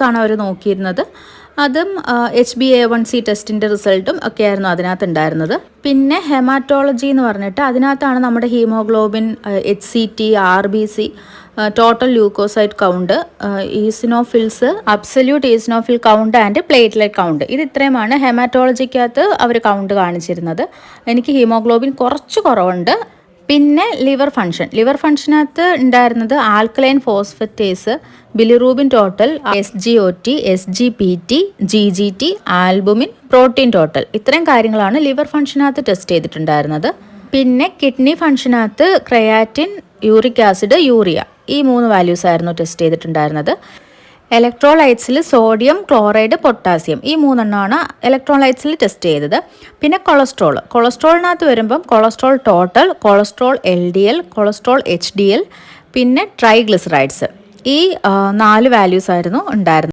ആണ് അവർ നോക്കിയിരുന്നത്. അതും HbA1c ടെസ്റ്റിൻ്റെ റിസൾട്ടും ഒക്കെയായിരുന്നു അതിനകത്ത് ഉണ്ടായിരുന്നത്. പിന്നെ ഹെമാറ്റോളജി എന്ന് പറഞ്ഞിട്ട് അതിനകത്താണ് നമ്മുടെ haemoglobin, HCT, RBC, total leucocyte count, eosinophils, absolute eosinophil count and platelet count. ഇത് ഇത്രയുമാണ് ഹെമാറ്റോളജിക്കകത്ത് അവർ കൗണ്ട് കാണിച്ചിരുന്നത്. എനിക്ക് ഹീമോഗ്ലോബിൻ കുറച്ച് കുറവുണ്ട്. പിന്നെ ലിവർ ഫംഗ്ഷനകത്ത് ഉണ്ടായിരുന്നത് alkaline ഫോസ്ഫറ്റേസ്, bilirubin total, SGOT, SGPT, GGT, albumin, protein total. ഇത്രയും കാര്യങ്ങളാണ് ലിവർ ഫംഗ്ഷനകത്ത് ടെസ്റ്റ് ചെയ്തിട്ടുണ്ടായിരുന്നത്. പിന്നെ കിഡ്നി ഫംഗ്ഷനകത്ത് ക്രയാറ്റിൻ, യൂറിക് ആസിഡ്, യൂറിയ, ഈ 3 വാല്യൂസ് ആയിരുന്നു ടെസ്റ്റ് ചെയ്തിട്ടുണ്ടായിരുന്നത്. ഇലക്ട്രോലൈറ്റ്സിൽ സോഡിയം, ക്ലോറൈഡ്, പൊട്ടാസ്യം, ഈ 3 എണ്ണമാണ് ഇലക്ട്രോലൈറ്റ്സിൽ ടെസ്റ്റ് ചെയ്തത്. പിന്നെ കൊളസ്ട്രോളിനകത്ത് വരുമ്പം cholesterol total, cholesterol LDL, cholesterol HDL, പിന്നെ ട്രൈഗ്ലിസറൈഡ്സ്, ഈ 4 വാല്യൂസ് ആയിരുന്നു ഉണ്ടായിരുന്നത്.